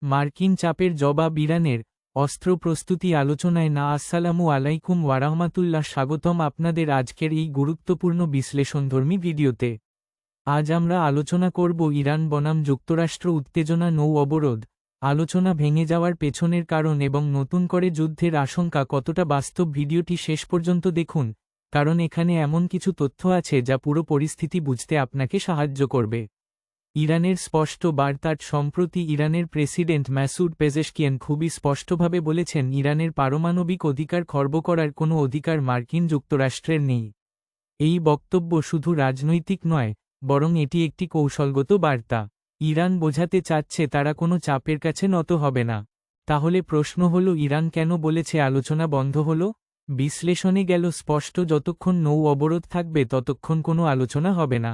মার্কিন চাপের জবাব ইরানের, অস্ত্র প্রস্তুতি আলোচনায় না। আসসালামু আলাইকুম ওয়ারাহমাতুল্লাহ, স্বাগতম আপনাদের আজকের এই গুরুত্বপূর্ণ বিশ্লেষণধর্মী ভিডিওতে। আজ আমরা আলোচনা করব ইরান বনাম যুক্তরাষ্ট্র উত্তেজনা, নৌ অবরোধ, আলোচনা ভেঙে যাওয়ার পেছনের কারণ এবং নতুন করে যুদ্ধের আশঙ্কা কতটা বাস্তব। ভিডিওটি শেষ পর্যন্ত দেখুন, কারণ এখানে এমন কিছু তথ্য আছে যা পুরো পরিস্থিতি বুঝতে আপনাকে সাহায্য করবে। ইরানের স্পষ্ট বার্তা। সম্প্রতি ইরানের প্রেসিডেন্ট মাসুদ পেজেশকিয়ান খুবই স্পষ্টভাবে বলেছেন, ইরানের পারমাণবিক অধিকার খর্ব করার কোনো অধিকার মার্কিন যুক্তরাষ্ট্রের নেই। এই বক্তব্য শুধু রাজনৈতিক নয়, বরং এটি একটি কৌশলগত বার্তা। ইরান বোঝাতে চাচ্ছে তারা কোনো চাপের কাছে নত হবে না। তাহলে প্রশ্ন হল, ইরান কেন বলেছে আলোচনা বন্ধ হল? বিশ্লেষণে গেল স্পষ্ট, যতক্ষণ নৌ অবরোধ থাকবে ততক্ষণ কোনো আলোচনা হবে না।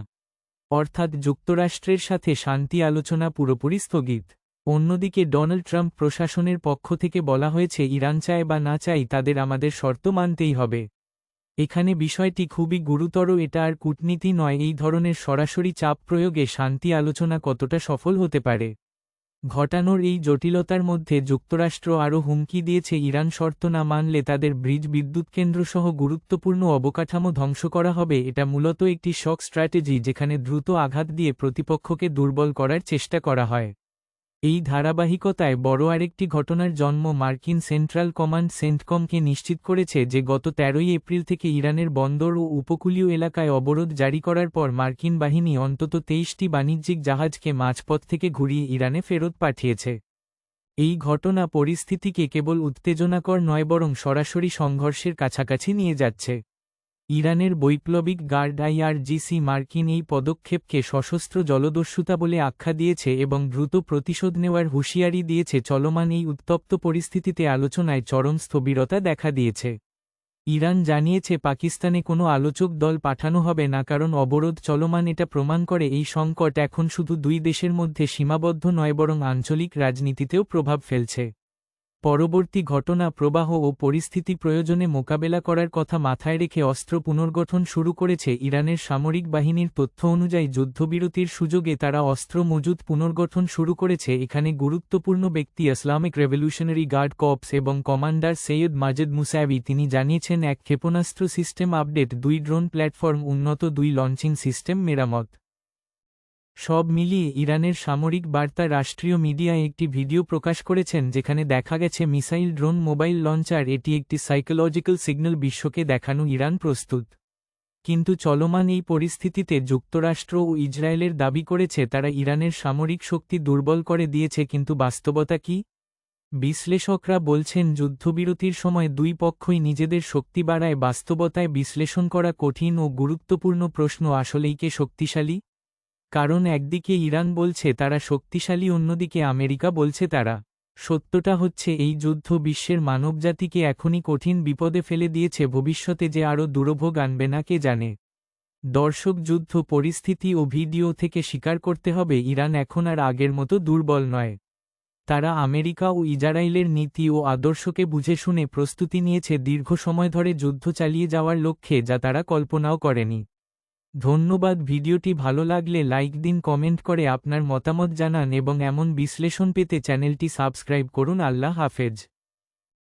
অর্থাৎ যুক্তরাষ্ট্রের সাথে শান্তি আলোচনা পুরোপুরি স্থগিত। অন্যদিকে ডোনাল্ড ট্রাম্প প্রশাসনের পক্ষ থেকে বলা হয়েছে, ইরান চায় বা না চাই তাদের আমাদের শর্ত মানতেই হবে। এখানে বিষয়টি খুবই গুরুতর, এটা আর কূটনীতি নয়। এই ধরনের সরাসরি চাপ প্রয়োগে শান্তি আলোচনা কতটা সফল হতে পারে? ঘটানোর এই জটিলতার মধ্যে যুক্তরাষ্ট্র আরও হুমকি দিয়েছে, ইরান শর্ত না মানলে তাদের ব্রিজ, বিদ্যুৎ কেন্দ্রসহ গুরুত্বপূর্ণ অবকাঠামো ধ্বংস করা হবে। এটা মূলত একটি শক স্ট্র্যাটেজি, যেখানে দ্রুত আঘাত দিয়ে প্রতিপক্ষকে দুর্বল করার চেষ্টা করা হয়। এই ধারাবাহিকতায় বড় আরেকটি ঘটনার জন্ম। মার্কিন সেন্ট্রাল কমান্ড সেন্টকমকে নিশ্চিত করেছে যে গত 13 এপ্রিল থেকে ইরানের বন্দর ও উপকূলীয় এলাকায় অবরোধ জারি করার পর মার্কিন বাহিনী অন্তত 23টি বাণিজ্যিক জাহাজকে মাঝপথ থেকে ঘুরিয়ে ইরানে ফেরত পাঠিয়েছে। এই ঘটনা পরিস্থিতিকে কেবল উত্তেজনাকর নয়, বরং সরাসরি সংঘর্ষের কাছাকাছি নিয়ে যাচ্ছে। ইরানের বৈপ্লবিক গার্ড IRGC মার্কিন এই পদক্ষেপকে সশস্ত্র জলদস্যুতা বলে আখ্যা দিয়েছে এবং দ্রুত প্রতিশোধ নেওয়ার হুঁশিয়ারি দিয়েছে। চলমান এই উত্তপ্ত পরিস্থিতিতে আলোচনায় চরম স্থবিরতা দেখা দিয়েছে। ইরান জানিয়েছে পাকিস্তানে কোনো আলোচক দল পাঠানো হবে না, কারণ অবরোধ চলমান। এটা প্রমাণ করে এই সংকট এখন শুধু দুই দেশের মধ্যে সীমাবদ্ধ নয়, বরং আঞ্চলিক রাজনীতিতেও প্রভাব ফেলছে। পরবর্তী ঘটনা প্রবাহ ও পরিস্থিতি প্রয়োজনে মোকাবেলা করার কথা মাথায় রেখে অস্ত্র পুনর্গঠন শুরু করেছে ইরানের সামরিক বাহিনীর তথ্য অনুযায়ী যুদ্ধবিরতির সুযোগে তারা অস্ত্র মজুত পুনর্গঠন শুরু করেছে। এখানে গুরুত্বপূর্ণ ব্যক্তি ইসলামিক রেভলিউশনারি গার্ড কর্পস এবং কমান্ডার সৈয়দ মাজেদ মুসাবি। তিনি জানিয়েছেন, এক ক্ষেপণাস্ত্র সিস্টেম আপডেট, 2 ড্রোন প্ল্যাটফর্ম উন্নত, 2 লঞ্চিং সিস্টেম মেরামত। সব মিলিয়ে ইরানের সামরিক বার্তা। রাষ্ট্রীয় মিডিয়ায় একটি ভিডিও প্রকাশ করেছেন যেখানে দেখা গেছে মিসাইল, ড্রোন, মোবাইল লঞ্চার। এটি একটি সাইকোলজিক্যাল সিগন্যাল, বিশ্বকে দেখানো ইরান প্রস্তুত। কিন্তু চলমান এই পরিস্থিতিতে যুক্তরাষ্ট্র ও ইসরায়েলের দাবি করেছে তারা ইরানের সামরিক শক্তি দুর্বল করে দিয়েছে। কিন্তু বাস্তবতা কি? বিশ্লেষকরা বলছেন, যুদ্ধবিরতির সময় দুই পক্ষই নিজেদের শক্তি বাড়ায়। বাস্তবতায় বিশ্লেষণ করা কঠিন ও গুরুত্বপূর্ণ প্রশ্ন, আসলেই কে শক্তিশালী? কারণ একদিকে ইরান বলছে তারা শক্তিশালী, অন্যদিকে আমেরিকা বলছে তারা। সত্যটা হচ্ছে, এই যুদ্ধ বিশ্বের মানবজাতিকে এখনই কঠিন বিপদে ফেলে দিয়েছে। ভবিষ্যতে যে আরও দুর্ভোগ আনবে না কে জানে। দর্শক, যুদ্ধ পরিস্থিতি ও ভিডিও থেকে স্বীকার করতে হবে, ইরান এখন আর আগের মতো দুর্বল নয়। তারা আমেরিকা ও ইসরায়েলের নীতি ও আদর্শকে বুঝে শুনে প্রস্তুতি নিয়েছে দীর্ঘ সময় ধরে যুদ্ধ চালিয়ে যাওয়ার লক্ষ্যে, যা তারা কল্পনাও করেনি। ধন্যবাদ। ভিডিওটি ভালো লাগলে লাইক দিন, কমেন্ট করে আপনার মতামত জানান এবং এমন বিশ্লেষণ পেতে চ্যানেলটি সাবস্ক্রাইব করুন। আল্লাহ হাফেজ।